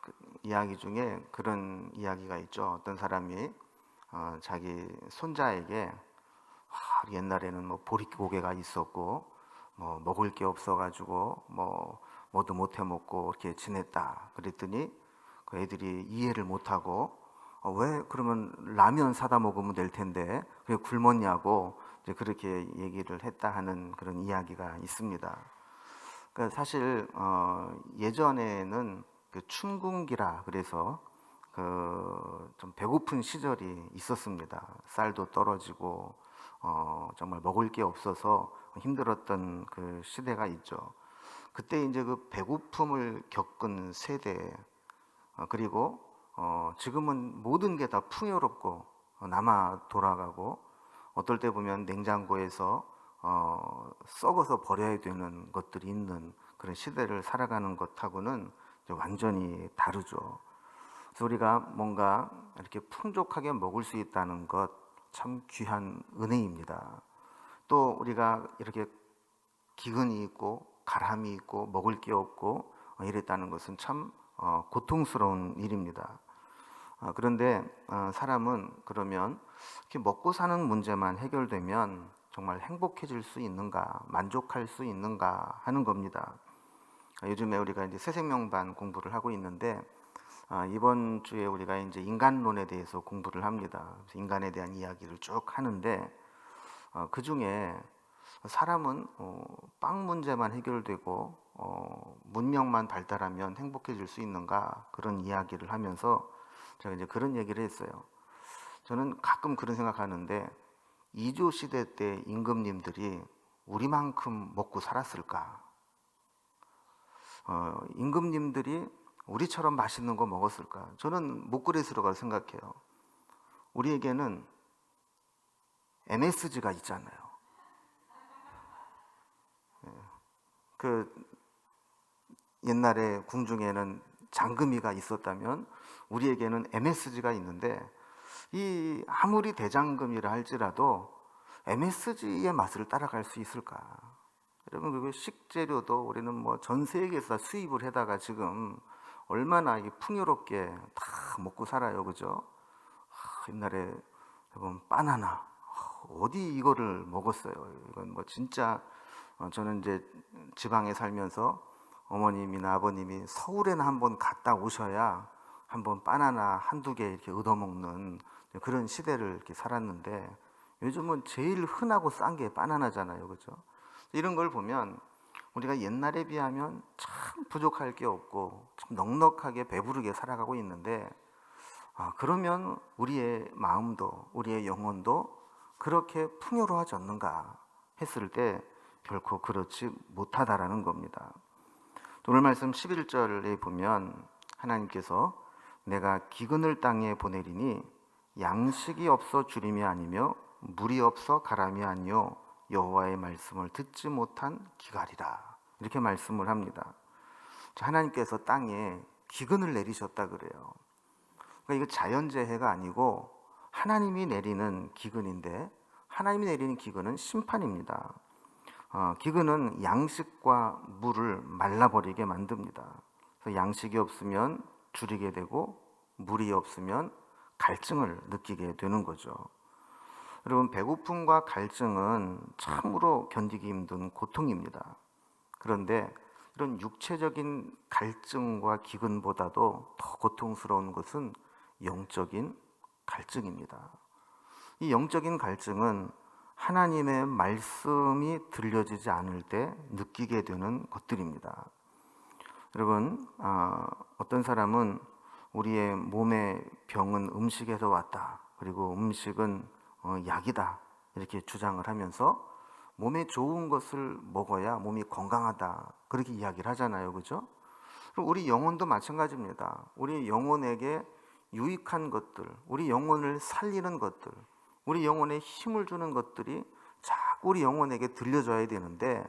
그 이야기 중에 그런 이야기가 있죠. 어떤 사람이 자기 손자에게 옛날에는 뭐 보릿고개가 있었고 뭐 먹을 게 없어가지고 뭐 뭐도 못해 먹고 이렇게 지냈다. 그랬더니 그 애들이 이해를 못하고 왜 그러면 라면 사다 먹으면 될 텐데 왜 굶었냐고 이제 그렇게 얘기를 했다 하는 그런 이야기가 있습니다. 그러니까 사실 예전에는 그 춘궁기라 그래서 그 좀 배고픈 시절이 있었습니다. 쌀도 떨어지고 정말 먹을 게 없어서 힘들었던 그 시대가 있죠. 그때 이제 그 배고픔을 겪은 세대, 그리고 지금은 모든 게 다 풍요롭고 남아 돌아가고 어떨 때 보면 냉장고에서 썩어서 버려야 되는 것들이 있는 그런 시대를 살아가는 것하고는 이제 완전히 다르죠. 그래서 우리가 뭔가 이렇게 풍족하게 먹을 수 있다는 것 참 귀한 은혜입니다. 또 우리가 이렇게 기근이 있고 가람이 있고 먹을 게 없고 이랬다는 것은 참 고통스러운 일입니다. 그런데 사람은 그러면 이렇게 먹고 사는 문제만 해결되면 정말 행복해질 수 있는가, 만족할 수 있는가 하는 겁니다. 요즘에 우리가 이제 새생명반 공부를 하고 있는데 이번 주에 우리가 이제 인간론에 대해서 공부를 합니다. 그래서 인간에 대한 이야기를 쭉 하는데 그 중에 사람은 빵 문제만 해결되고 문명만 발달하면 행복해질 수 있는가 그런 이야기를 하면서 제가 이제 그런 얘기를 했어요. 저는 가끔 그런 생각하는데 이조 시대 때 임금님들이 우리만큼 먹고 살았을까? 임금님들이 우리처럼 맛있는 거 먹었을까? 저는 못 그랬으리라고 생각해요. 우리에게는 MSG가 있잖아요. 그 옛날에 궁중에는 장금이가 있었다면 우리에게는 MSG가 있는데 이 아무리 대장금이라 할지라도 MSG의 맛을 따라갈 수 있을까? 여러분 그 식재료도 우리는 뭐 전 세계에서 수입을 해다가 지금 얼마나 풍요롭게 다 먹고 살아요, 그죠? 옛날에 여러분 바나나 어디 이거를 먹었어요? 이건 뭐 진짜 저는 이제 지방에 살면서 어머님이나 아버님이 서울에나 한번 갔다 오셔야 한번 바나나 한두 개 이렇게 얻어먹는 그런 시대를 이렇게 살았는데 요즘은 제일 흔하고 싼 게 바나나잖아요, 그죠? 이런 걸 보면 우리가 옛날에 비하면 참 부족할 게 없고 참 넉넉하게 배부르게 살아가고 있는데 그러면 우리의 마음도 우리의 영혼도 그렇게 풍요로워하지 않는가 했을 때 결코 그렇지 못하다라는 겁니다. 오늘 말씀 11절에 보면 하나님께서 내가 기근을 땅에 보내리니 양식이 없어 주림이 아니며 물이 없어 가람이 아니요 여호와의 말씀을 듣지 못한 기갈이라 이렇게 말씀을 합니다. 하나님께서 땅에 기근을 내리셨다 그래요. 그러니까 이거 자연재해가 아니고 하나님이 내리는 기근인데 하나님이 내리는 기근은 심판입니다. 기근은 양식과 물을 말라버리게 만듭니다. 그래서 양식이 없으면 줄이게 되고 물이 없으면 갈증을 느끼게 되는 거죠. 여러분 배고픔과 갈증은 참으로 견디기 힘든 고통입니다. 그런데 이런 육체적인 갈증과 기근보다도 더 고통스러운 것은 영적인 갈증입니다. 이 영적인 갈증은 하나님의 말씀이 들려지지 않을 때 느끼게 되는 것들입니다. 여러분 어떤 사람은 우리의 몸의 병은 음식에서 왔다. 그리고 음식은 약이다. 이렇게 주장을 하면서 몸에 좋은 것을 먹어야 몸이 건강하다. 그렇게 이야기를 하잖아요. 그죠? 그럼 우리 영혼도 마찬가지입니다. 우리 영혼에게 유익한 것들, 우리 영혼을 살리는 것들, 우리 영혼에 힘을 주는 것들이 자꾸 우리 영혼에게 들려줘야 되는데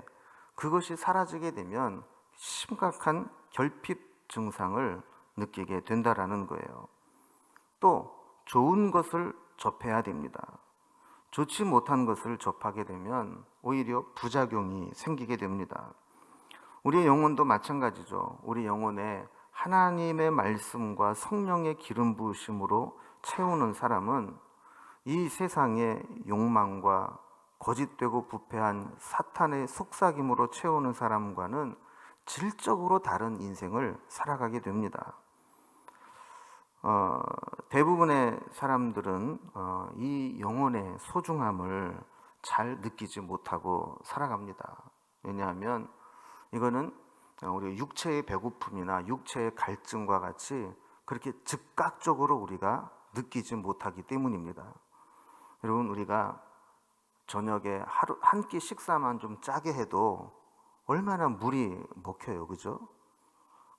그것이 사라지게 되면 심각한 결핍 증상을 느끼게 된다라는 거예요. 또 좋은 것을 접해야 됩니다. 좋지 못한 것을 접하게 되면 오히려 부작용이 생기게 됩니다. 우리의 영혼도 마찬가지죠. 우리 영혼에 하나님의 말씀과 성령의 기름 부으심으로 채우는 사람은 이 세상의 욕망과 거짓되고 부패한 사탄의 속삭임으로 채우는 사람과는 질적으로 다른 인생을 살아가게 됩니다. 대부분의 사람들은 이 영혼의 소중함을 잘 느끼지 못하고 살아갑니다. 왜냐하면 이거는 우리 육체의 배고픔이나 육체의 갈증과 같이 그렇게 즉각적으로 우리가 느끼지 못하기 때문입니다. 여러분, 우리가 저녁에 하루 한 끼 식사만 좀 짜게 해도 얼마나 물이 먹혀요, 그죠?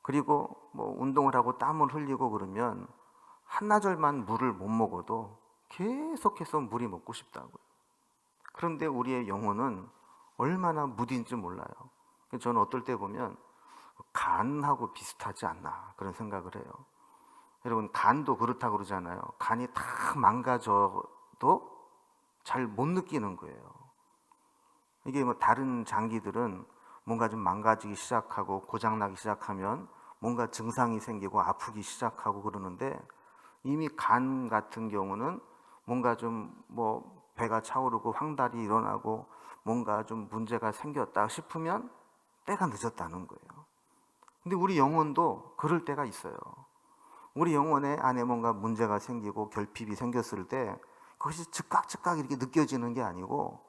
그리고 뭐 운동을 하고 땀을 흘리고 그러면 한나절만 물을 못 먹어도 계속해서 물이 먹고 싶다고요. 그런데 우리의 영혼은 얼마나 무딘지 몰라요. 저는 어떨 때 보면 간하고 비슷하지 않나 그런 생각을 해요. 여러분, 간도 그렇다고 그러잖아요. 간이 다 망가져도 잘 못 느끼는 거예요. 이게 뭐 다른 장기들은 뭔가 좀 망가지기 시작하고 고장나기 시작하면 뭔가 증상이 생기고 아프기 시작하고 그러는데, 이미 간 같은 경우는 뭔가 좀 뭐 배가 차오르고 황달이 일어나고 뭔가 좀 문제가 생겼다 싶으면 때가 늦었다는 거예요. 근데 우리 영혼도 그럴 때가 있어요. 우리 영혼의 안에 뭔가 문제가 생기고 결핍이 생겼을 때 그것이 즉각 이렇게 느껴지는 게 아니고,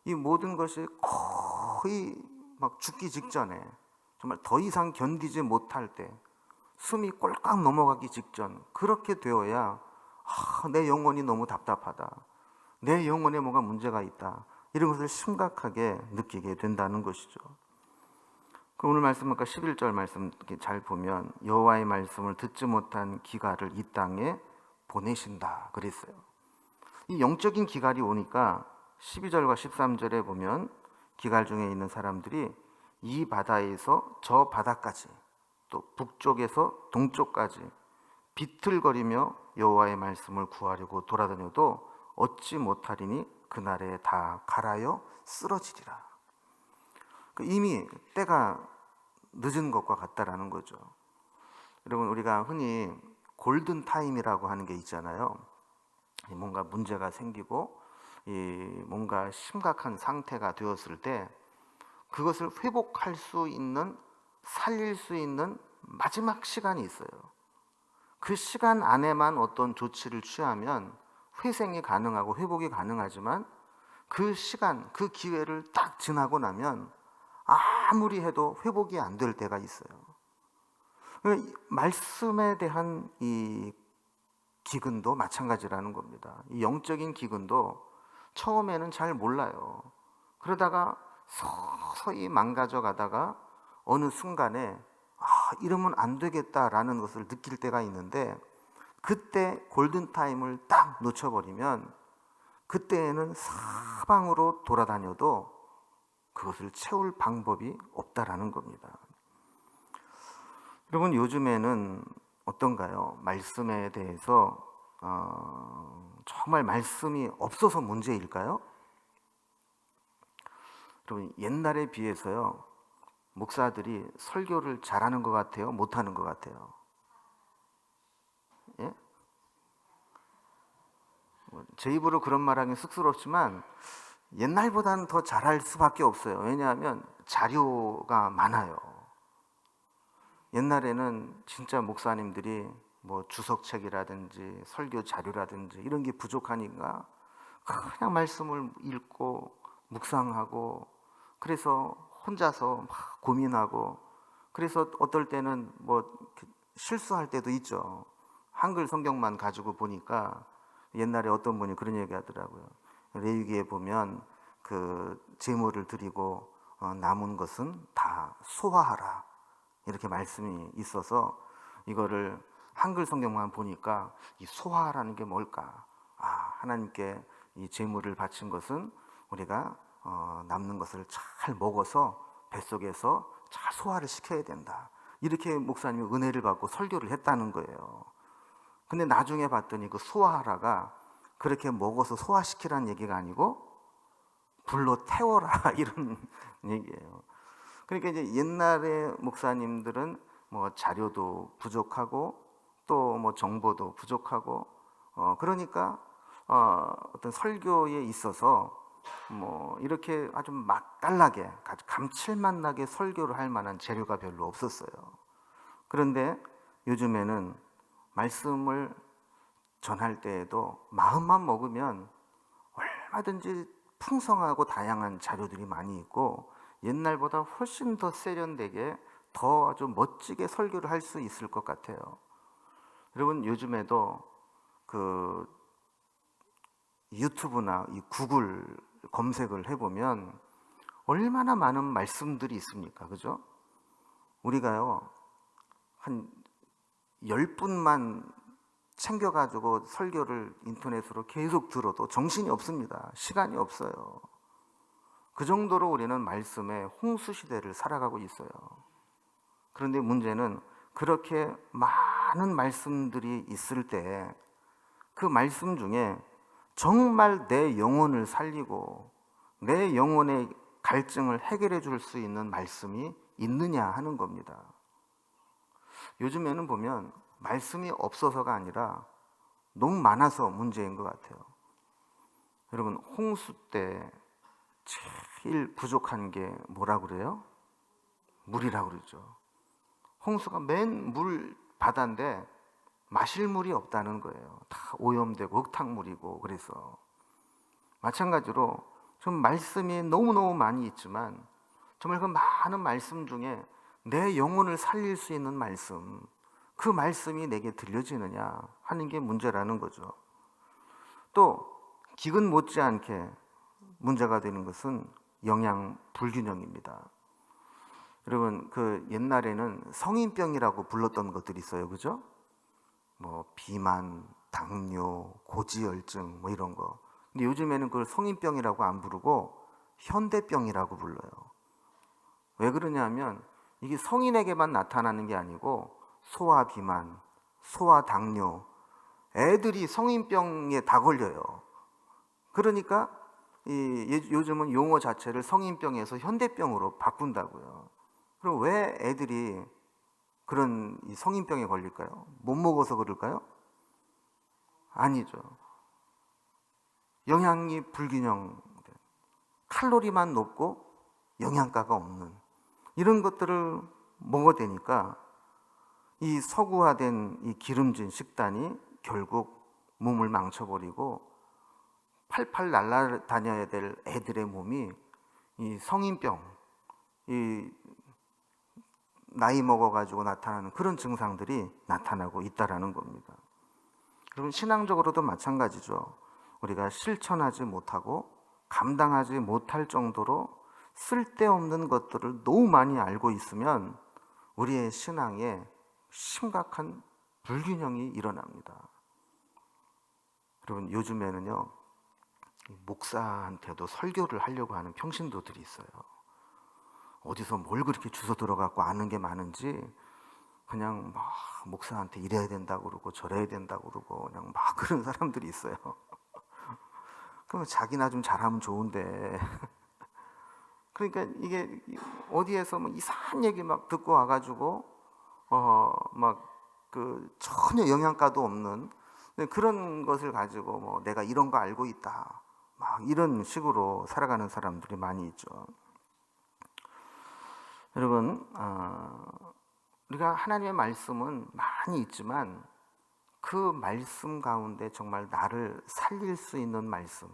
이 모든 것이 거의 막 죽기 직전에 정말 더 이상 견디지 못할 때, 숨이 꼴깍 넘어가기 직전, 그렇게 되어야 내 영혼이 너무 답답하다, 내 영혼에 뭔가 문제가 있다, 이런 것을 심각하게 느끼게 된다는 것이죠. 오늘 말씀 아까 11절 말씀 잘 보면 여호와의 말씀을 듣지 못한 기갈을 이 땅에 보내신다 그랬어요. 이 영적인 기갈이 오니까 12절과 13절에 보면 기갈 중에 있는 사람들이 이 바다에서 저 바다까지, 또 북쪽에서 동쪽까지 비틀거리며 여호와의 말씀을 구하려고 돌아다녀도 얻지 못하리니 그날에 다 갈아여 쓰러지리라. 이미 때가 늦은 것과 같다라는 거죠. 여러분, 우리가 흔히 골든 타임이라고 하는 게 있잖아요. 뭔가 문제가 생기고 뭔가 심각한 상태가 되었을 때 그것을 회복할 수 있는, 살릴 수 있는 마지막 시간이 있어요. 그 시간 안에만 어떤 조치를 취하면 회생이 가능하고 회복이 가능하지만, 그 시간, 그 기회를 딱 지나고 나면 아무리 해도 회복이 안 될 때가 있어요. 말씀에 대한 이 기근도 마찬가지라는 겁니다. 이 영적인 기근도 처음에는 잘 몰라요. 그러다가 서서히 망가져 가다가 어느 순간에 이러면 안 되겠다라는 것을 느낄 때가 있는데, 그때 골든타임을 딱 놓쳐버리면 그때에는 사방으로 돌아다녀도 그것을 채울 방법이 없다라는 겁니다. 여러분, 요즘에는 어떤가요? 말씀에 대해서 정말 말씀이 없어서 문제일까요? 여러분, 옛날에 비해서요, 목사들이 설교를 잘하는 것 같아요? 못하는 것 같아요? 예? 제 입으로 그런 말하기는 쑥스럽지만 옛날보다는 더 잘할 수밖에 없어요. 왜냐하면 자료가 많아요. 옛날에는 진짜 목사님들이 뭐 주석책이라든지 설교 자료라든지 이런 게 부족하니까 그냥 말씀을 읽고 묵상하고, 그래서 혼자서 막 고민하고, 그래서 어떨 때는 뭐 실수할 때도 있죠. 한글 성경만 가지고 보니까 옛날에 어떤 분이 그런 얘기 하더라고요. 레위기에 보면 그 제물을 드리고 남은 것은 다 소화하라, 이렇게 말씀이 있어서 이거를 한글 성경만 보니까 이 소화라는 게 뭘까? 하나님께 이 제물을 바친 것은 우리가 남는 것을 잘 먹어서 뱃속에서 잘 소화를 시켜야 된다, 이렇게 목사님이 은혜를 받고 설교를 했다는 거예요. 근데 나중에 봤더니 그 소화하라가 그렇게 먹어서 소화시키라는 얘기가 아니고 불로 태워라 이런 얘기예요. 그러니까 이제 옛날에 목사님들은 뭐 자료도 부족하고 또 뭐 정보도 부족하고 그러니까 어떤 설교에 있어서 뭐 이렇게 아주 맛깔나게 아주 감칠맛 나게 설교를 할 만한 재료가 별로 없었어요. 그런데 요즘에는 말씀을 전할 때에도 마음만 먹으면 얼마든지 풍성하고 다양한 자료들이 많이 있고 옛날보다 훨씬 더 세련되게 더 아주 멋지게 설교를 할 수 있을 것 같아요. 여러분 요즘에도 그 유튜브나 이 구글 검색을 해보면 얼마나 많은 말씀들이 있습니까? 그죠? 우리가요 한 10분만 챙겨가지고 설교를 인터넷으로 계속 들어도 정신이 없습니다. 시간이 없어요. 그 정도로 우리는 말씀의 홍수 시대를 살아가고 있어요. 그런데 문제는 그렇게 많은 말씀들이 있을 때 그 말씀 중에 정말 내 영혼을 살리고 내 영혼의 갈증을 해결해 줄 수 있는 말씀이 있느냐 하는 겁니다. 요즘에는 보면 말씀이 없어서가 아니라 너무 많아서 문제인 것 같아요. 여러분 홍수 때 제일 부족한 게 뭐라 그래요? 물이라고 그러죠. 홍수가 맨 물 바다인데 마실 물이 없다는 거예요. 다 오염되고 흙탕물이고. 그래서 마찬가지로 좀 말씀이 너무너무 많이 있지만 정말 그 많은 말씀 중에 내 영혼을 살릴 수 있는 말씀, 그 말씀이 내게 들려지느냐 하는 게 문제라는 거죠. 또 기근 못지않게 문제가 되는 것은 영양 불균형입니다. 여러분 그 옛날에는 성인병이라고 불렀던 것들이 있어요. 그죠? 뭐 비만, 당뇨, 고지혈증 뭐 이런 거. 근데 요즘에는 그걸 성인병이라고 안 부르고 현대병이라고 불러요. 왜 그러냐면 이게 성인에게만 나타나는 게 아니고 소아 비만, 소아 당뇨, 애들이 성인병에 다 걸려요. 그러니까 요즘은 용어 자체를 성인병에서 현대병으로 바꾼다고요. 그럼 왜 애들이 그런 이 성인병에 걸릴까요? 못 먹어서 그럴까요? 아니죠. 영양이 불균형, 칼로리만 높고 영양가가 없는 이런 것들을 먹어대니까 이 서구화된 이 기름진 식단이 결국 몸을 망쳐버리고 팔팔 날아다녀야 될 애들의 몸이 이 성인병, 이 나이 먹어가지고 나타나는 그런 증상들이 나타나고 있다라는 겁니다. 그럼 신앙적으로도 마찬가지죠. 우리가 실천하지 못하고 감당하지 못할 정도로 쓸데없는 것들을 너무 많이 알고 있으면 우리의 신앙에 심각한 불균형이 일어납니다. 여러분 요즘에는요 목사한테도 설교를 하려고 하는 평신도들이 있어요. 어디서 뭘 그렇게 주워 들어갖고 아는 게 많은지 그냥 막 목사한테 이래야 된다고 그러고 저래야 된다고 그러고 그냥 막 그런 사람들이 있어요. 그럼 자기나 좀 잘하면 좋은데 그러니까 이게 어디에서 뭐 이상한 얘기 막 듣고 와가지고 막 그 전혀 영양가도 없는 그런 것을 가지고 뭐 내가 이런 거 알고 있다 막 이런 식으로 살아가는 사람들이 많이 있죠. 여러분 우리가 하나님의 말씀은 많이 있지만 그 말씀 가운데 정말 나를 살릴 수 있는 말씀,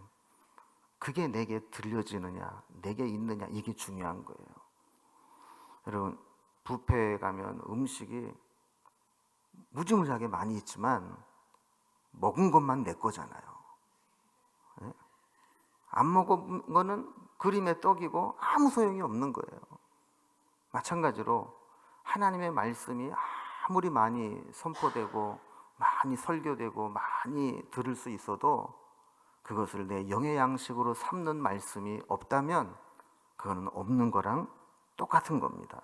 그게 내게 들려지느냐 내게 있느냐 이게 중요한 거예요. 여러분 뷔페에 가면 음식이 무지무지하게 많이 있지만 먹은 것만 내 거잖아요. 안 먹은 거는 그림의 떡이고 아무 소용이 없는 거예요. 마찬가지로 하나님의 말씀이 아무리 많이 선포되고 많이 설교되고 많이 들을 수 있어도 그것을 내 영의 양식으로 삼는 말씀이 없다면 그거는 없는 거랑 똑같은 겁니다.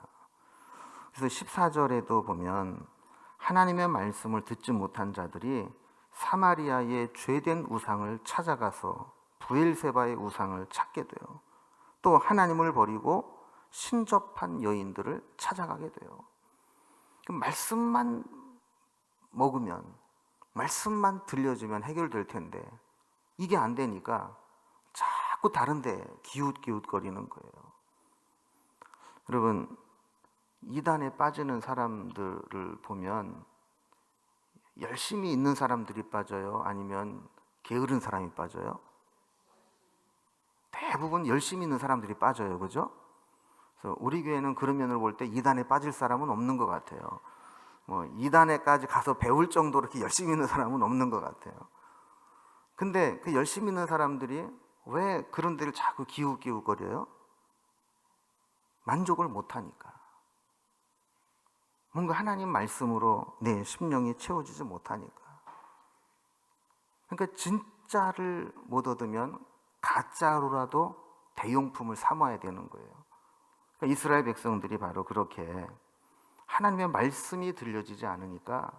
그래서 14절에도 보면 하나님의 말씀을 듣지 못한 자들이 사마리아의 죄된 우상을 찾아가서 브엘세바의 우상을 찾게 돼요. 또 하나님을 버리고 신접한 여인들을 찾아가게 돼요. 그 말씀만 먹으면, 말씀만 들려주면 해결될 텐데 이게 안 되니까 자꾸 다른 데 기웃기웃거리는 거예요. 여러분, 이단에 빠지는 사람들을 보면 열심히 있는 사람들이 빠져요? 아니면 게으른 사람이 빠져요? 대부분 열심히 있는 사람들이 빠져요. 그죠? 그래서 우리 교회는 그런 면을 볼 때 이단에 빠질 사람은 없는 것 같아요. 뭐 이단에까지 가서 배울 정도로 이렇게 열심히 있는 사람은 없는 것 같아요. 근데 그 열심히 있는 사람들이 왜 그런 데를 자꾸 기웃기웃거려요? 만족을 못하니까. 뭔가 하나님 말씀으로 내 심령이 채워지지 못하니까. 그러니까 진짜를 못 얻으면 가짜로라도 대용품을 삼아야 되는 거예요. 그러니까 이스라엘 백성들이 바로 그렇게 하나님의 말씀이 들려지지 않으니까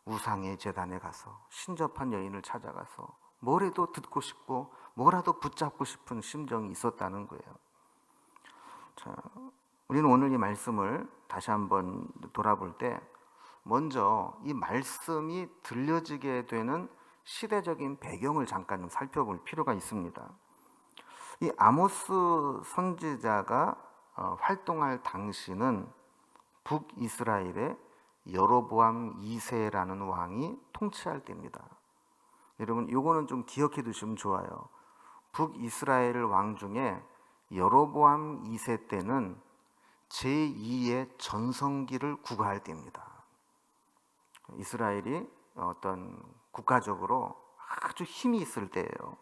우상의 제단에 가서 신접한 여인을 찾아가서 뭐라도 듣고 싶고 뭐라도 붙잡고 싶은 심정이 있었다는 거예요. 자, 우리는 오늘 이 말씀을 다시 한번 돌아볼 때 먼저 이 말씀이 들려지게 되는 시대적인 배경을 잠깐 좀 살펴볼 필요가 있습니다. 이 아모스 선지자가 활동할 당시는 북이스라엘의 여로보암 2세라는 왕이 통치할 때입니다. 여러분, 요거는 좀 기억해 두시면 좋아요. 북이스라엘 왕 중에 여로보암 2세 때는 제2의 전성기를 구가할 때입니다. 이스라엘이 어떤 국가적으로 아주 힘이 있을 때예요.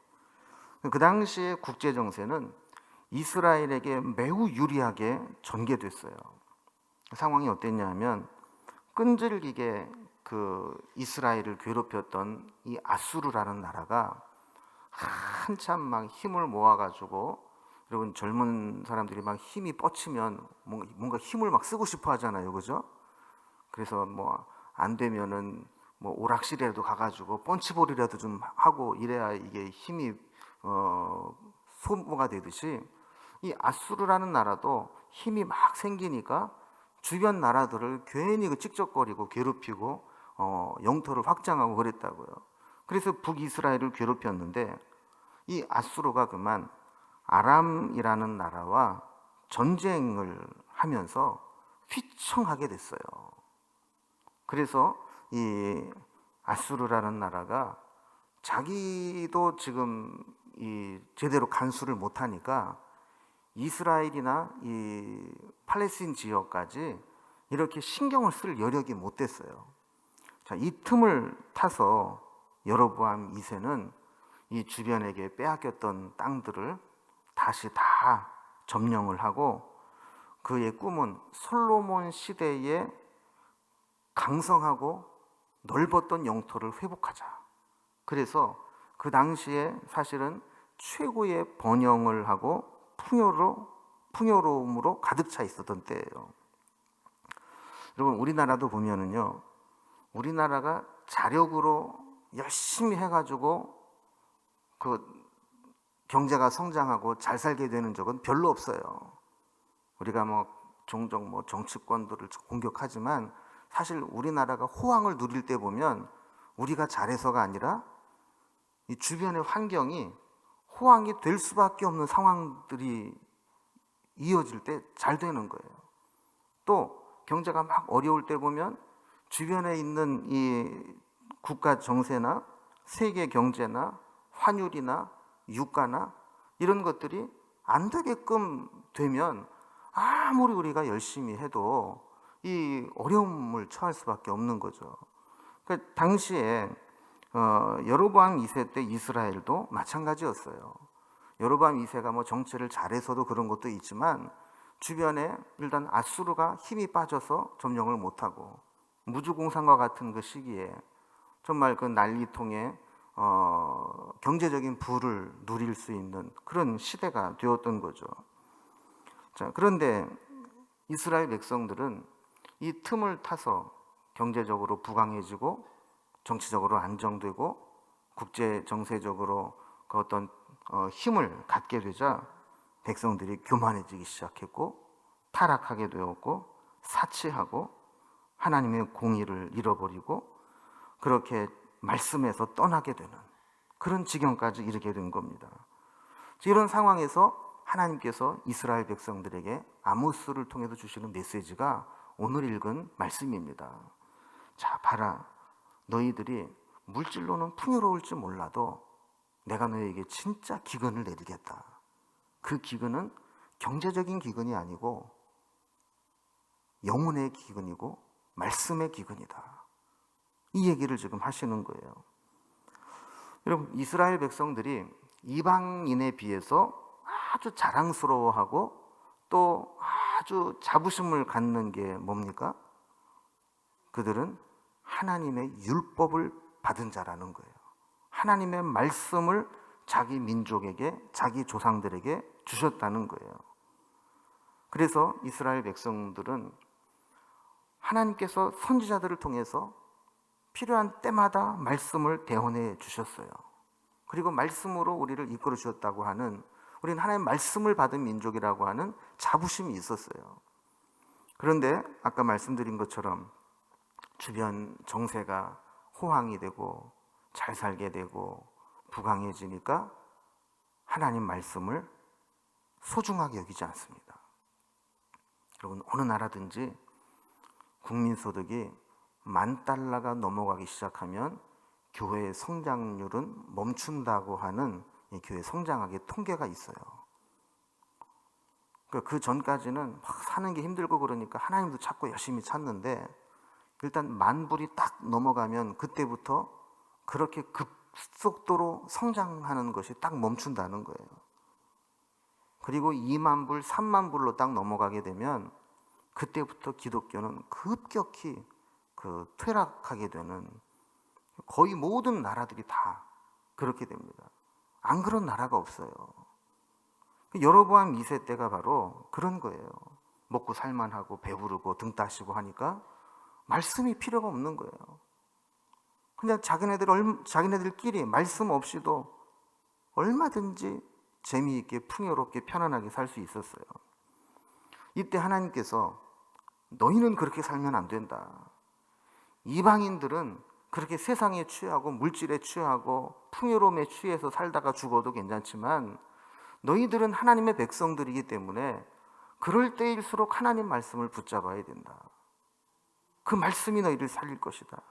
그 당시의 국제 정세는 이스라엘에게 매우 유리하게 전개됐어요. 상황이 어땠냐면 끈질기게 그 이스라엘을 괴롭혔던 이 아수르라는 나라가 한참 막 힘을 모아가지고, 여러분 젊은 사람들이 막 힘이 뻗치면 뭔가 힘을 막 쓰고 싶어 하잖아요, 그죠? 그래서 뭐 안 되면은 뭐 오락실에라도 가가지고 펀치볼이라도 좀 하고 이래야 이게 힘이 소모가 되듯이 이 아수르라는 나라도 힘이 막 생기니까 주변 나라들을 괜히 그 찍적거리고 괴롭히고 영토를 확장하고 그랬다고요. 그래서 북이스라엘을 괴롭혔는데 이 아수르가 그만 아람이라는 나라와 전쟁을 하면서 휘청하게 됐어요. 그래서 이 아수르라는 나라가 자기도 지금 이 제대로 간수를 못하니까 이스라엘이나 이 팔레스틴 지역까지 이렇게 신경을 쓸 여력이 못 됐어요. 자, 이 틈을 타서 여로보암 2세는 이 주변에게 빼앗겼던 땅들을 다시 다 점령을 하고 그의 꿈은 솔로몬 시대의 강성하고 넓었던 영토를 회복하자. 그래서 그 당시에 사실은 최고의 번영을 하고 풍요로움으로 가득 차 있었던 때예요. 여러분, 우리나라도 보면은요, 우리나라가 자력으로 열심히 해가지고 그 경제가 성장하고 잘 살게 되는 적은 별로 없어요. 우리가 뭐 종종 뭐 정치권들을 공격하지만 사실 우리나라가 호황을 누릴 때 보면 우리가 잘해서가 아니라 이 주변의 환경이 호황이 될 수밖에 없는 상황들이 이어질 때 잘 되는 거예요. 또 경제가 막 어려울 때 보면 주변에 있는 이 국가 정세나 세계 경제나 환율이나 유가나 이런 것들이 안 되게끔 되면 아무리 우리가 열심히 해도 이 어려움을 처할 수밖에 없는 거죠. 그러니까 당시에 여로보암 2세 때 이스라엘도 마찬가지였어요. 여로보암 2세가 뭐 정치를 잘해서도 그런 것도 있지만 주변에 일단 아수르가 힘이 빠져서 점령을 못하고 무주공산과 같은 그 시기에 정말 그 난리통에 경제적인 부를 누릴 수 있는 그런 시대가 되었던 거죠. 자, 그런데 이스라엘 백성들은 이 틈을 타서 경제적으로 부강해지고 정치적으로 안정되고 국제 정세적으로 그 어떤 힘을 갖게 되자 백성들이 교만해지기 시작했고 타락하게 되었고 사치하고 하나님의 공의를 잃어버리고 그렇게 말씀에서 떠나게 되는 그런 지경까지 이르게 된 겁니다. 이런 상황에서 하나님께서 이스라엘 백성들에게 아모스를 통해서 주시는 메시지가 오늘 읽은 말씀입니다. 자, 봐라. 너희들이 물질로는 풍요로울지 몰라도 내가 너희에게 진짜 기근을 내리겠다. 그 기근은 경제적인 기근이 아니고 영혼의 기근이고 말씀의 기근이다. 이 얘기를 지금 하시는 거예요. 여러분, 이스라엘 백성들이 이방인에 비해서 아주 자랑스러워하고 또 아주 자부심을 갖는 게 뭡니까? 그들은 하나님의 율법을 받은 자라는 거예요. 하나님의 말씀을 자기 민족에게, 자기 조상들에게 주셨다는 거예요. 그래서 이스라엘 백성들은 하나님께서 선지자들을 통해서 필요한 때마다 말씀을 대언해 주셨어요. 그리고 말씀으로 우리를 이끌어 주셨다고 하는, 우리는 하나님의 말씀을 받은 민족이라고 하는 자부심이 있었어요. 그런데 아까 말씀드린 것처럼 주변 정세가 호황이 되고 잘 살게 되고 부강해지니까 하나님 말씀을 소중하게 여기지 않습니다. 여러분, 어느 나라든지 국민소득이 $10,000가 넘어가기 시작하면 교회의 성장률은 멈춘다고 하는 교회 성장학의 통계가 있어요. 그 전까지는 막 사는 게 힘들고 그러니까 하나님도 찾고 열심히 찾는데 일단 $10,000이 딱 넘어가면 그때부터 그렇게 급속도로 성장하는 것이 딱 멈춘다는 거예요. 그리고 $20,000, $30,000로 딱 넘어가게 되면 그때부터 기독교는 급격히 퇴락하게 되는, 거의 모든 나라들이 다 그렇게 됩니다. 안 그런 나라가 없어요. 여로보암 2세 때가 바로 그런 거예요. 먹고 살만하고 배부르고 등 따시고 하니까 말씀이 필요가 없는 거예요. 그냥 자기네들끼리 말씀 없이도 얼마든지 재미있게 풍요롭게 편안하게 살 수 있었어요. 이때 하나님께서 너희는 그렇게 살면 안 된다. 이방인들은 그렇게 세상에 취하고 물질에 취하고 풍요로움에 취해서 살다가 죽어도 괜찮지만 너희들은 하나님의 백성들이기 때문에 그럴 때일수록 하나님 말씀을 붙잡아야 된다. 그 말씀이 너희를 살릴 것이다.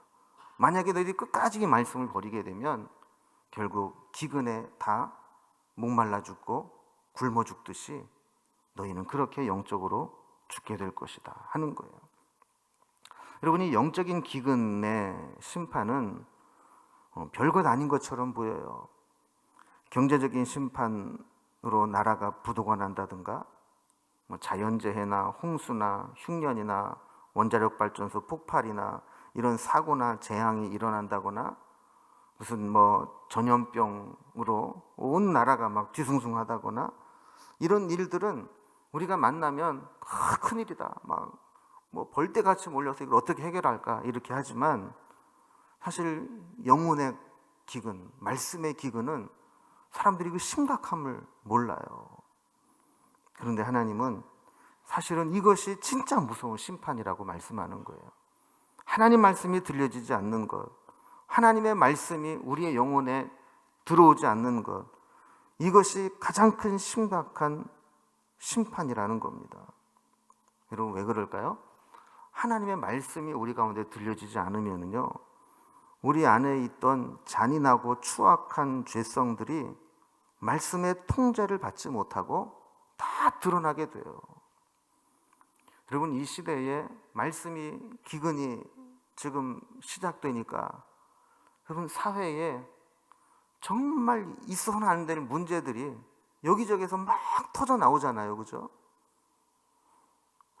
만약에 너희들이 끝까지 이 말씀을 버리게 되면 결국 기근에 다 목말라 죽고 굶어 죽듯이 너희는 그렇게 영적으로 죽게 될 것이다 하는 거예요. 여러분이 영적인 기근의 심판은 별것 아닌 것처럼 보여요. 경제적인 심판으로 나라가 부도가 난다든가 자연재해나 홍수나 흉년이나 원자력 발전소 폭발이나 이런 사고나 재앙이 일어난다거나 무슨 전염병으로 온 나라가 막 뒤숭숭하다거나 이런 일들은 우리가 만나면 큰일이다, 벌떼같이 몰려서 이걸 어떻게 해결할까 이렇게 하지만 사실 영혼의 기근, 말씀의 기근은 사람들이 그 심각함을 몰라요. 그런데 하나님은 사실은 이것이 진짜 무서운 심판이라고 말씀하는 거예요. 하나님 말씀이 들려지지 않는 것, 하나님의 말씀이 우리의 영혼에 들어오지 않는 것, 이것이 가장 큰 심각한 심판이라는 겁니다. 여러분, 왜 그럴까요? 하나님의 말씀이 우리 가운데 들려지지 않으면요, 우리 안에 있던 잔인하고 추악한 죄성들이 말씀의 통제를 받지 못하고 다 드러나게 돼요. 여러분, 이 시대에 말씀이 기근이 지금 시작되니까 여러분 사회에 정말 있어서는 안 될 문제들이 여기저기서 막 터져 나오잖아요. 그죠?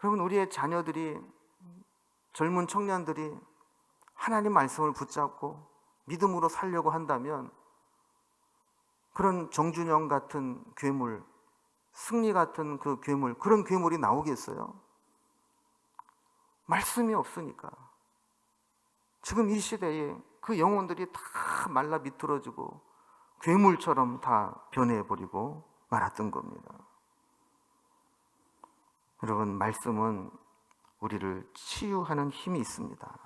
여러분, 우리의 자녀들이, 젊은 청년들이 하나님 말씀을 붙잡고 믿음으로 살려고 한다면 그런 정준영 같은 괴물, 승리 같은 그 괴물, 그런 괴물이 나오겠어요? 말씀이 없으니까. 지금 이 시대에 그 영혼들이 다 말라 비틀어지고 괴물처럼 다 변해버리고 말았던 겁니다. 여러분, 말씀은 우리를 치유하는 힘이 있습니다.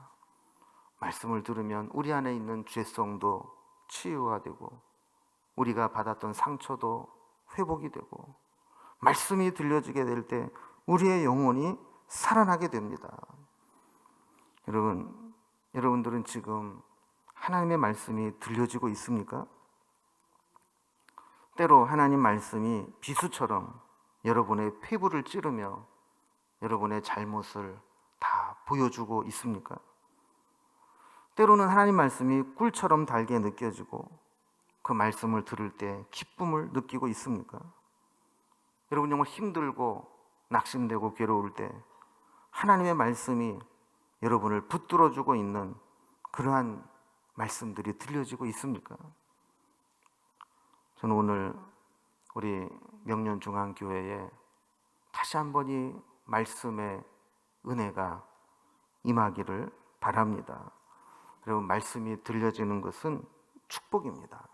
말씀을 들으면 우리 안에 있는 죄성도 치유가 되고 우리가 받았던 상처도 회복이 되고 말씀이 들려지게 될 때 우리의 영혼이 살아나게 됩니다. 여러분들은 지금 하나님의 말씀이 들려지고 있습니까? 때로 하나님 말씀이 비수처럼 여러분의 폐부를 찌르며 여러분의 잘못을 다 보여주고 있습니까? 때로는 하나님 말씀이 꿀처럼 달게 느껴지고 그 말씀을 들을 때 기쁨을 느끼고 있습니까? 여러분 정말 힘들고 낙심되고 괴로울 때 하나님의 말씀이 여러분을 붙들어주고 있는 그러한 말씀들이 들려지고 있습니까? 저는 오늘 우리 명륜중앙교회에 다시 한번 이 말씀의 은혜가 임하기를 바랍니다. 여러분 말씀이 들려지는 것은 축복입니다.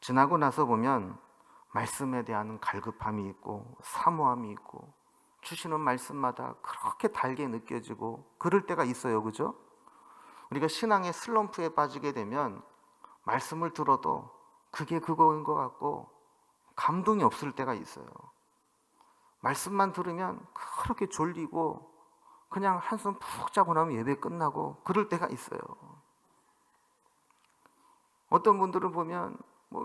지나고 나서 보면 말씀에 대한 갈급함이 있고 사모함이 있고 주시는 말씀마다 그렇게 달게 느껴지고 그럴 때가 있어요. 그죠? 우리가 신앙의 슬럼프에 빠지게 되면 말씀을 들어도 그게 그거인 것 같고 감동이 없을 때가 있어요. 말씀만 들으면 그렇게 졸리고 그냥 한숨 푹 자고 나면 예배 끝나고 그럴 때가 있어요. 어떤 분들은 보면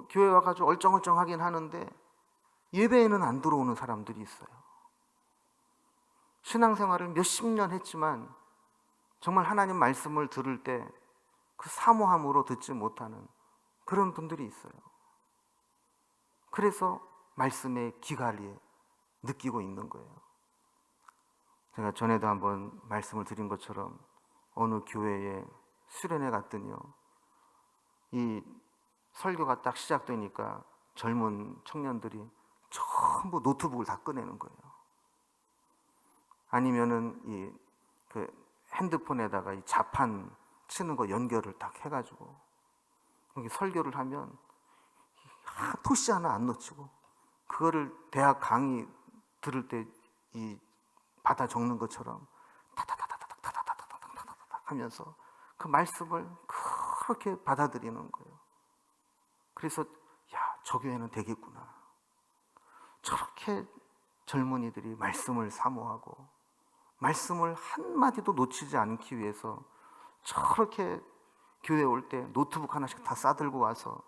교회 와가지고 얼쩡얼쩡하긴 하는데 예배에는 안 들어오는 사람들이 있어요. 신앙생활을 몇십 년 했지만 정말 하나님 말씀을 들을 때 그 사모함으로 듣지 못하는 그런 분들이 있어요. 그래서 말씀의 기갈이 느끼고 있는 거예요. 제가 전에도 한번 말씀을 드린 것처럼 어느 교회에 수련회 갔더니요, 이 설교가 딱 시작되니까 젊은 청년들이 전부 노트북을 다 꺼내는 거예요. 아니면은 그 핸드폰에다가 이 자판 치는 거 연결을 딱 해가지고 설교를 하면 토시 하나 안 놓치고 그거를 대학 강의 들을 때 이 받아 적는 것처럼 타타타타타타타타타타타타타 하면서 그 말씀을 그렇게 받아들이는 거예요. 그래서 저 교회는 되겠구나. 저렇게 젊은이들이 말씀을 사모하고 말씀을 한마디도 놓치지 않기 위해서 저렇게 교회 올 때 노트북 하나씩 다 싸들고 와서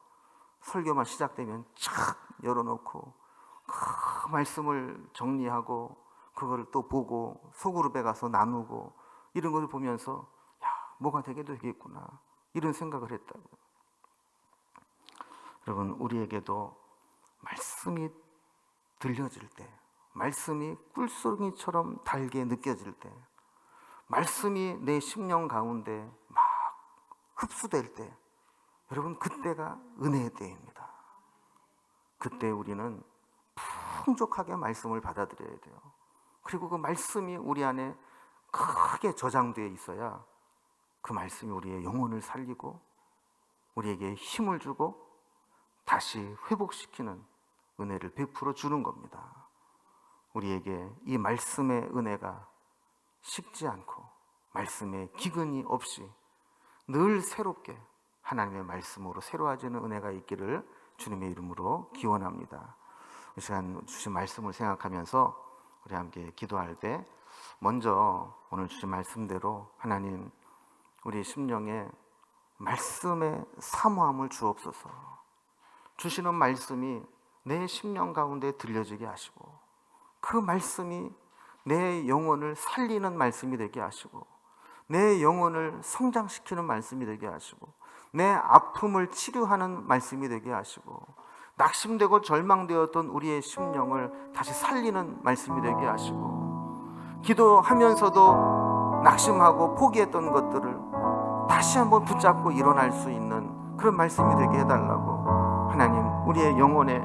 설교만 시작되면 착 열어놓고 그 말씀을 정리하고 그거를 또 보고 소그룹에 가서 나누고 이런 걸 보면서 뭐가 되겠구나 이런 생각을 했다고요. 여러분 우리에게도 말씀이 들려질 때, 말씀이 꿀송이처럼 달게 느껴질 때, 말씀이 내 심령 가운데 막 흡수될 때, 여러분 그때가 은혜의 때입니다. 그때 우리는 풍족하게 말씀을 받아들여야 돼요. 그리고 그 말씀이 우리 안에 크게 저장되어 있어야 그 말씀이 우리의 영혼을 살리고 우리에게 힘을 주고 다시 회복시키는 은혜를 베풀어 주는 겁니다. 우리에게 이 말씀의 은혜가 식지 않고 말씀의 기근이 없이 늘 새롭게 하나님의 말씀으로 새로워지는 은혜가 있기를 주님의 이름으로 기원합니다. 이 시간 주신 말씀을 생각하면서 우리 함께 기도할 때 먼저 오늘 주신 말씀대로 하나님 우리 심령에 말씀의 사모함을 주옵소서. 주시는 말씀이 내 심령 가운데 들려지게 하시고 그 말씀이 내 영혼을 살리는 말씀이 되게 하시고 내 영혼을 성장시키는 말씀이 되게 하시고 내 아픔을 치료하는 말씀이 되게 하시고 낙심되고 절망되었던 우리의 심령을 다시 살리는 말씀이 되게 하시고 기도하면서도 낙심하고 포기했던 것들을 다시 한번 붙잡고 일어날 수 있는 그런 말씀이 되게 해달라고 하나님 우리의 영혼에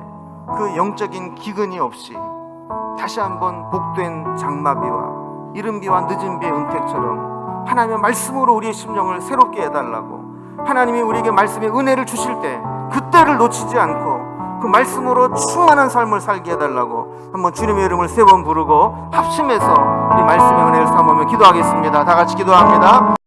그 영적인 기근이 없이 다시 한번 복된 장마비와 이른비와 늦은비의 은택처럼 하나님의 말씀으로 우리의 심령을 새롭게 해달라고 하나님이 우리에게 말씀의 은혜를 주실 때 그때를 놓치지 않고 그 말씀으로 충만한 삶을 살게 해달라고 한번 주님의 이름을 세 번 부르고 합심해서 우리 말씀의 은혜를 삼으며 기도하겠습니다. 다 같이 기도합니다.